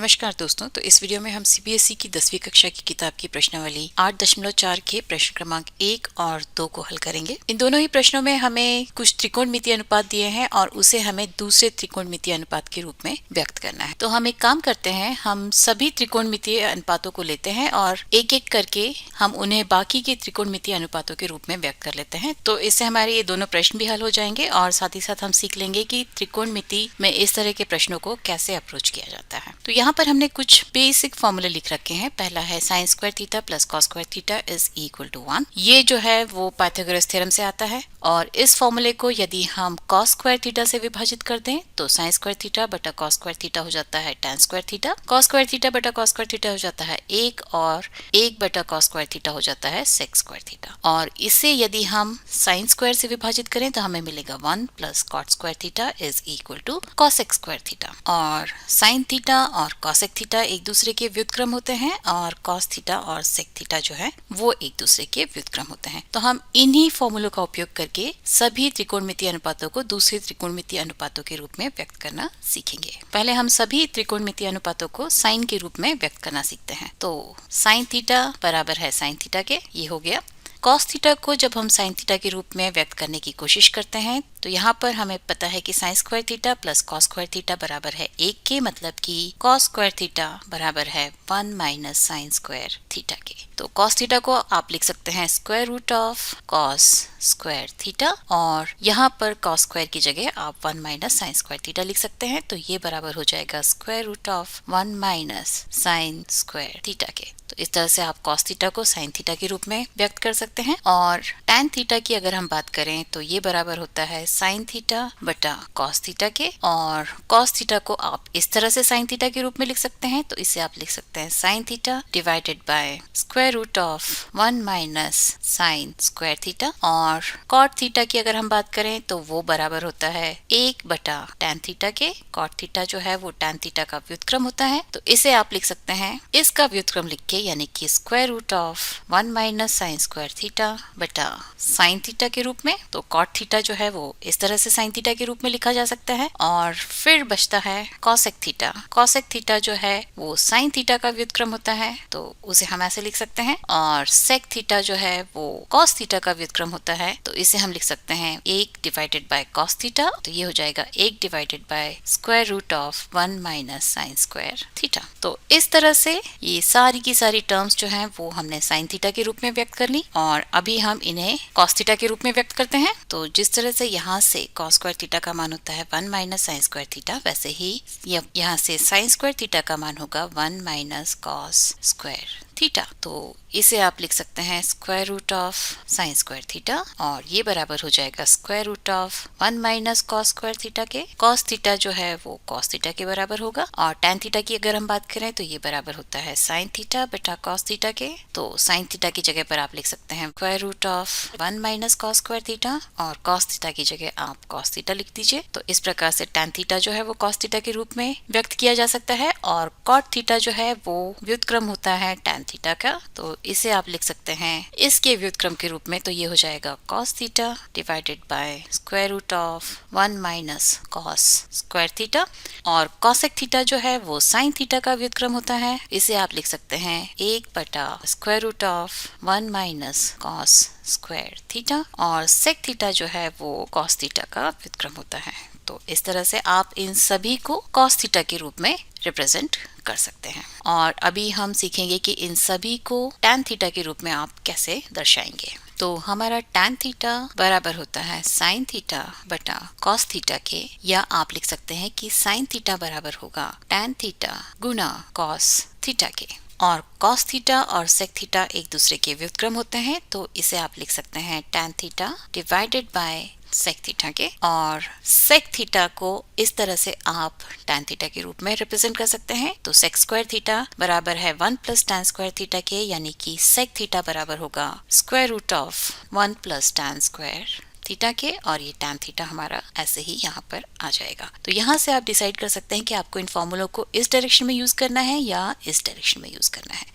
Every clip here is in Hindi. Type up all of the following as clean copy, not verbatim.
नमस्कार दोस्तों। तो इस वीडियो में हम सीबीएसई की 10वीं कक्षा की किताब की प्रश्नावली 8.4 के प्रश्न क्रमांक 1 और 2 को हल करेंगे। इन दोनों ही प्रश्नों में हमें कुछ त्रिकोणमितीय अनुपात दिए हैं और उसे हमें दूसरे त्रिकोणमितीय अनुपात के रूप में व्यक्त करना है। तो हम एक काम करते हैं, हम सभी त्रिकोणमितीय अनुपातों को लेते हैं और एक एक करके हम उन्हें बाकी के त्रिकोणमितीय अनुपातों के रूप में व्यक्त कर लेते हैं। तो इससे हमारे ये दोनों प्रश्न भी हल हो जाएंगे और साथ ही साथ हम सीख लेंगे कि त्रिकोणमिति में इस तरह के प्रश्नों को कैसे अप्रोच किया जाता है। तो यहाँ पर हमने कुछ बेसिक फॉर्मूले लिख रखे हैं। पहला है sine square theta plus cos square theta is equal to 1। ये जो है वो पाइथागोरस थ्योरम से आता है और इस फॉर्मूले को यदि हम कॉस स्क्वायर थीटा से विभाजित कर दें तो साइन स्क्वायर थीटा बटा कॉस स्क्वायर थीटा हो जाता है tan square theta. Cos square theta बटा कॉस स्क्वायर थीटा हो जाता है 1 और 1 बटा कॉस स्क्वायर थीटा हो जाता है sec स्क्वायर थीटा। और इसे यदि हम साइन स्क्वायर से विभाजित करें तो हमें मिलेगा 1 plus cot square theta is equal to cosec square theta. और साइन थीटा और cosec थीटा एक दूसरे के व्युत्क्रम होते हैं और cos थीटा और sec थीटा जो है वो एक दूसरे के व्युत्क्रम होते हैं। तो हम इन्हीं फॉर्मूलों का उपयोग करके सभी त्रिकोणमितीय अनुपातों को दूसरे त्रिकोणमितीय अनुपातों के रूप में व्यक्त करना सीखेंगे। पहले हम सभी त्रिकोणमितीय अनुपातों को साइन के रूप में व्यक्त करना सीखते हैं। तो साइन थीटा बराबर है साइन थीटा के, ये हो गया। कॉस थीटा को जब हम साइन थीटा के रूप में व्यक्त करने की कोशिश करते हैं तो यहाँ पर हमें पता है कि sign square theta plus cos square theta बराबर है 1 के, मतलब कि कॉस स्क्वायर थीटा बराबर है 1 माइनस साइन स्क्वायर थीटा के। तो कॉस थीटा को आप लिख सकते हैं square root of cos square theta और यहाँ पर कॉस स्क्वायर की जगह आप 1 माइनस साइन स्क्वायर थीटा लिख सकते हैं। तो ये बराबर हो जाएगा square root of 1 minus sine square theta के। तो इस तरह से आप कॉस थीटा को साइन थीटा के रूप में व्यक्त कर सकते हैं। और tan थीटा की अगर हम बात करें तो ये बराबर होता है साइन थीटा बटा कॉस थीटा के। और कॉस थीटा को आप इस तरह से साइन थीटा के रूप में लिख सकते हैं। तो इसे आप लिख सकते हैं sine theta divided by square root of 1 minus sine square theta. और कॉट थीटा की अगर हम बात करें तो वो बराबर होता है 1 बटा tan थीटा के। कॉट थीटा जो है वो tan थीटा का व्युत्क्रम होता है। तो इसे आप लिख सकते हैं इसका व्युत्क्रम लिख के, यानी कि square root of 1 minus sine square theta बटा साइन थीटा के रूप में। तो कॉट थीटा जो है वो इस तरह से साइन थीटा के रूप में लिखा जा सकता है। और फिर बचता है कॉसेक थीटा। कॉसेक थीटा जो है वो साइन थीटा का व्युत्क्रम होता है, तो उसे हम ऐसे लिख सकते हैं। और सेक थीटा जो है वो कॉस थीटा का व्युत्क्रम होता है, तो इसे हम लिख सकते हैं 1 डिवाइडेड बाय कॉस थीटा। तो ये हो जाएगा 1 divided by square root of 1 minus sine square theta. तो इस तरह से ये सारी की सारी टर्म्स जो हैं वो हमने साइन थीटा के रूप में व्यक्त कर ली और अभी हम इन्हें कॉस थीटा के रूप में व्यक्त करते हैं। तो जिस तरह से यहाँ से कॉस स्क्वायर थीटा का मान होता है 1 माइनस साइन स्क्वायर थीटा, वैसे ही यहाँ से साइन स्क्वायर थीटा का मान होगा 1 माइनस कॉस स्क्वायर थीटा। तो इसे आप लिख सकते हैं square root of sine square theta और ये बराबर हो जाएगा square root of 1 minus cos square theta के। कॉस थीटा जो है वो कॉस थीटा के बराबर होगा। और tan थीटा की अगर हम बात करें तो ये बराबर होता है साइन थीटा बटा कॉस थीटा के। तो साइन थीटा की जगह पर आप लिख सकते हैं square root of 1 minus cos square theta और कॉस थीटा की जगह आप कॉस थीटा लिख दीजिए। तो इस प्रकार से tan थीटा जो है वो कॉस थीटा के रूप में व्यक्त किया जा सकता है और कॉट थीटा जो है वो व्युत्क्रम होता है tan थीटा का। तो इसे आप लिख सकते हैं इसके व्युत्क्रम के रूप में। तो ये हो जाएगा cos theta divided by square root of 1 minus cos square theta. और cosec थीटा जो है वो sin थीटा का व्युत्क्रम होता है। इसे आप लिख सकते हैं 1 बटा square root of 1 minus cos square theta. और sec थीटा जो है वो cos थीटा का व्युत्क्रम होता है। तो इस तरह से आप इन सभी को cos थीटा के रूप में रिप्रेजेंट कर सकते हैं। और अभी हम सीखेंगे कि इन सभी को tan थीटा के रूप में आप कैसे दर्शाएंगे। तो हमारा tan थीटा बराबर होता है साइन थीटा बटा कॉस थीटा के, या आप लिख सकते हैं कि साइन थीटा बराबर होगा tan थीटा गुना कॉस थीटा के। और कॉस थीटा और सेक थीटा एक दूसरे के व्युत्क्रम होते हैं, तो इसे आप लिख सकते हैं tan theta divided by sec theta के। और सेक थीटा को इस तरह से आप tan थीटा के रूप में रिप्रेजेंट कर सकते हैं। तो सेक स्क्वायर थीटा बराबर है 1 प्लस tan स्क्वायर थीटा के, यानी कि सेक थीटा बराबर होगा square root of 1 plus tan square theta के, और ये tan थीटा हमारा ऐसे ही यहाँ पर आ जाएगा। तो यहाँ से आप डिसाइड कर सकते हैं कि आपको इन फॉर्मूलों को इस डायरेक्शन में यूज करना है या इस डायरेक्शन में यूज करना है।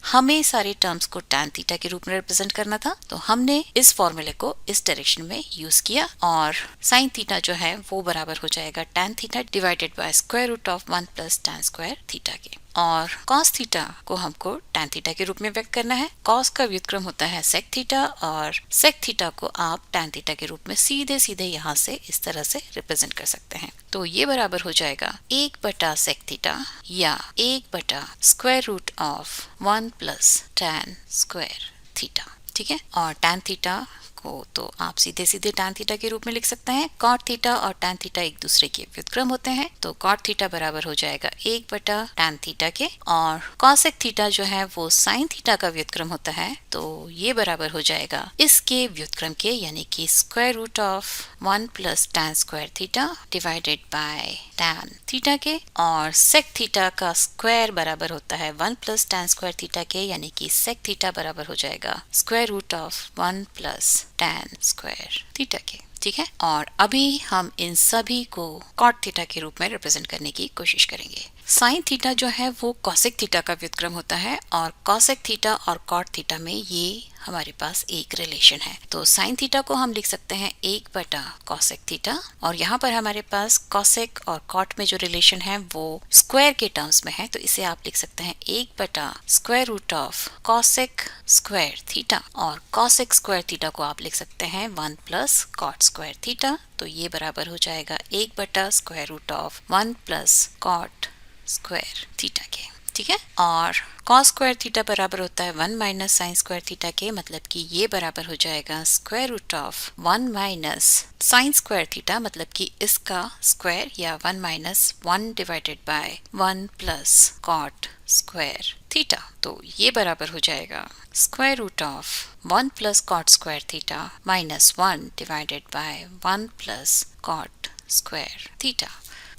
हमें सारे टर्म्स को tan थीटा के रूप में रिप्रेजेंट करना था, तो हमने इस फॉर्मूले को इस डायरेक्शन में यूज किया, और sin थीटा जो है वो बराबर हो जाएगा tan theta divided by square root of 1 plus tan square theta के। और cos थीटा को हमको tan थीटा के रूप में व्यक्त करना है। cos का व्युत्क्रम होता है sec थीटा, और sec थीटा को आप tan थीटा के रूप में सीधे सीधे यहाँ से इस तरह से रिप्रेजेंट कर सकते हैं। तो ये बराबर हो जाएगा 1 बटा sec थीटा या 1 बटा square root of 1 plus tan square theta. ठीक है, और tan थीटा को तो आप सीधे सीधे tan थीटा के रूप में लिख सकते हैं। cot थीटा और tan थीटा एक दूसरे के व्युत्क्रम होते हैं, तो cot थीटा बराबर हो जाएगा 1 बटा tan थीटा के, और cosec थीटा जो है वो sin थीटा का व्युत्क्रम होता है, तो ये बराबर हो जाएगा इसके व्युत्क्रम के, यानी कि square root of 1 plus tan square theta divided by tan theta के, और sec थीटा का स्क्वायर बराबर होता है 1 प्लस tan स्क्वायर थीटा के, यानी कि sec थीटा बराबर हो जाएगा square root of 1 plus tan square theta के। ठीक है, और अभी हम इन सभी को cot थीटा के रूप में रिप्रेजेंट करने की कोशिश करेंगे। sin थीटा जो है वो cosec थीटा का व्युत्क्रम होता है, और cosec थीटा और cot थीटा में ये हमारे पास एक रिलेशन है। तो sin थीटा को हम लिख सकते हैं 1 बटा cosec थीटा, और यहाँ पर हमारे पास cosec और cot में जो रिलेशन है वो स्क्वायर के टर्म्स में है, तो इसे आप लिख सकते हैं 1 बटा square root of cosec square theta, और cosec स्क्वायर थीटा को आप लिख सकते हैं 1 प्लस cot स्क्वायर थीटा, तो ये बराबर हो जाएगा 1 बटा square root of 1 plus cot square theta के। ठीक है, और cos स्क्वायर थीटा बराबर होता है 1 माइनस साइन स्क्वायर थीटा के, मतलब कि ये बराबर हो जाएगा square root of 1 minus sine square theta, मतलब कि इसका स्क्वायर, या 1 minus 1 divided by 1 plus cot square theta, तो ये बराबर हो जाएगा square root of 1 plus cot square theta minus 1 divided by 1 plus cot square theta,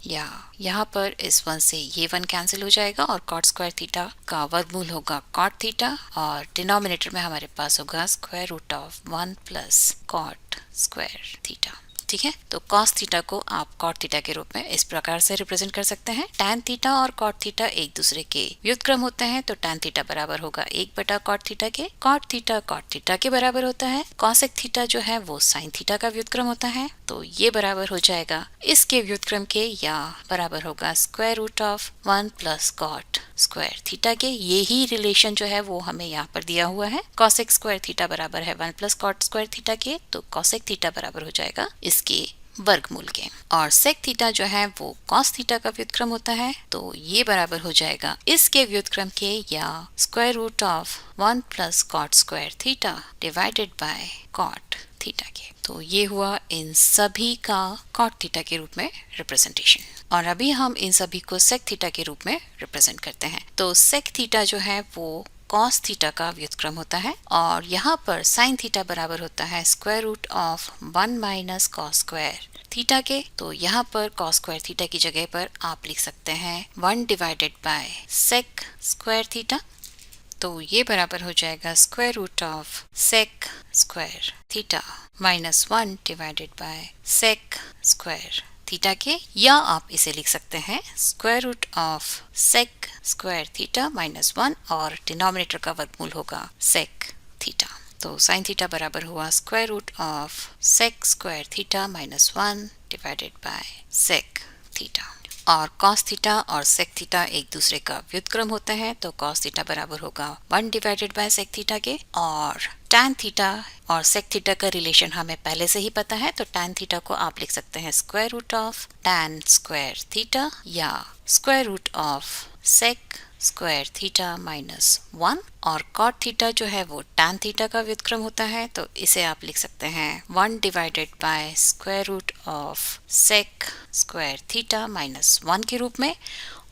या यहाँ पर इस 1 से ये 1 कैंसिल हो जाएगा, और cot स्क्वायर थीटा का वर्गमूल होगा cot थीटा, और डिनोमिनेटर में हमारे पास होगा square root of 1 plus cot square theta. ठीक है, तो cos थीटा को आप cot थीटा के रूप में इस प्रकार से रिप्रेजेंट कर सकते हैं। tan थीटा और cot थीटा एक दूसरे के व्युत्क्रम होते हैं, तो tan थीटा बराबर होगा 1 बटा cot थीटा के, cot थीटा cot थीटा के बराबर होता है। cosec थीटा जो है वो sin थीटा का व्युत्क्रम होता है, तो ये बराबर हो जाएगा इसके व्युत्क्रम के, या बराबर होगा square root of 1 plus cot square theta के। यही रिलेशन जो है वो हमें यहाँ पर दिया हुआ है। cosec स्क्वायर थीटा बराबर है 1 प्लस cot स्क्वायर थीटा के, तो cosec थीटा बराबर हो जाएगा इसके वर्गमूल के, और sec थीटा जो है वो cos थीटा का व्युत्क्रम होता है, तो ये बराबर हो जाएगा इसके व्युत्क्रम के, या square root of 1 plus cot square theta divided by cot theta के। तो ये हुआ इन सभी का cot थीटा के रूप में रिप्रेजेंटेशन, और अभी हम इन सभी को sec थीटा के रूप में रिप्रेजेंट करते हैं। तो sec थीटा जो है वो cos थीटा का व्युत्क्रम होता है, और यहाँ पर sin थीटा बराबर होता है square root of 1 minus cos square theta के, तो यहाँ पर cos स्क्वायर थीटा की जगह पर आप लिख सकते हैं 1 divided by sec square theta, तो ये बराबर हो जाएगा square root of sec square theta minus 1 divided by sec square theta के, या आप इसे लिख सकते हैं square root of sec square theta minus 1, और डिनोमिनेटर का वर्गमूल होगा sec थीटा, तो sin थीटा बराबर हुआ square root of sec square theta minus 1 divided by sec theta, और cos थीटा और sec थीटा एक दूसरे का व्युत्क्रम होता है, तो cos थीटा बराबर होगा 1 डिवाइडेड बाय sec थीटा के, और tan थीटा और sec थीटा का रिलेशन हमें पहले से ही पता है, तो tan थीटा को आप लिख सकते हैं square root of tan square theta, या square root of sec square theta minus 1, और cot थीटा जो है वो tan थीटा का व्युत्क्रम होता है, तो इसे आप लिख सकते हैं 1 divided by square root of sec square theta minus 1 के रूप में,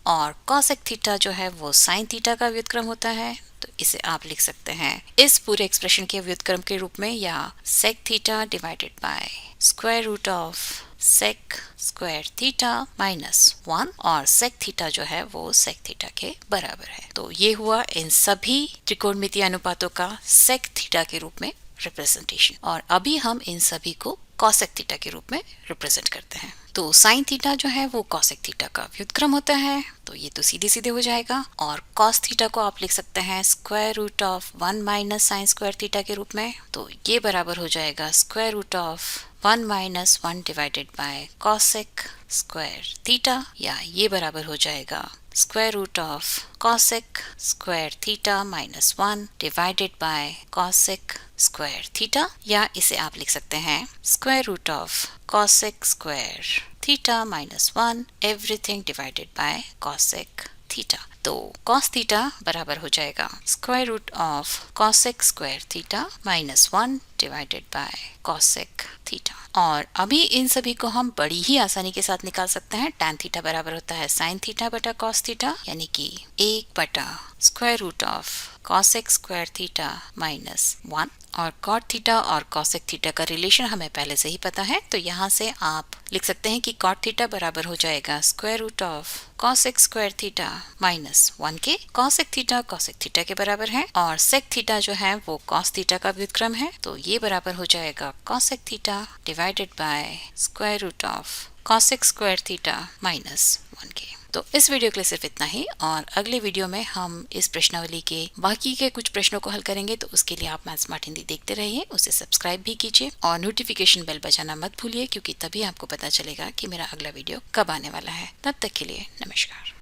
और cosec थीटा जो है वो sin थीटा का व्युत्क्रम होता है, तो इसे आप लिख सकते हैं इस पूरे एक्सप्रेशन के व्युत्क्रम के रूप में, या sec theta divided by square root of sec square theta minus 1, और sec थीटा जो है वो sec थीटा के बराबर है। तो ये हुआ इन सभी त्रिकोणमितीय अनुपातों का sec थीटा के रूप में रिप्रेजेंटेशन, और अभी हम इन सभी को कॉसेक थीटा के रूप में रिप्रेजेंट करते हैं। तो साइन थीटा जो है वो कॉसेक थीटा का व्युत्क्रम होता है, तो ये तो सीधे सीधे हो जाएगा। और कॉस थीटा को आप लिख सकते हैं square root of 1 minus sine square theta के रूप में, तो ये बराबर हो जाएगा square root of 1 minus 1 divided by cosec square theta, या ये बराबर हो जाएगा square root of cosec square theta minus 1 divided by cosec square theta, या इसे आप लिख सकते हैं square root of cosec square theta minus 1 everything divided by cosec theta. तो कॉस थीटा बराबर हो जाएगा square root of cosec square theta minus 1 divided by cosec theta. और अभी इन सभी को हम बड़ी ही आसानी के साथ निकाल सकते हैं। टैन थीटा बराबर होता है साइन थीटा बटा कॉस थीटा, यानी कि 1 बटा square root of cosec square theta minus 1। और कॉट थीटा और कॉसेक थीटा का रिलेशन हमें पहले से ही पता है, तो यहाँ से आप लिख सकते हैं कि कॉट थीटा बराबर हो जाएगा square root of cosec square theta minus 1 के। कॉसेक थीटा के बराबर है और सेक थीटा जो है वो कॉस थीटा का व्युत्क्रम है, तो ये बराबर हो जाएगा cosec theta divided by square root of cosec square theta minus 1 के। तो इस वीडियो के लिए सिर्फ इतना ही, और अगले वीडियो में हम इस प्रश्नावली के बाकी के कुछ प्रश्नों को हल करेंगे। तो उसके लिए आप मैथ स्मार्ट हिंदी देखते रहिए, उसे सब्सक्राइब भी कीजिए और नोटिफिकेशन बेल बजाना मत भूलिए, क्योंकि तभी आपको पता चलेगा कि मेरा अगला वीडियो कब आने वाला है। तब तक के लिए नमस्कार।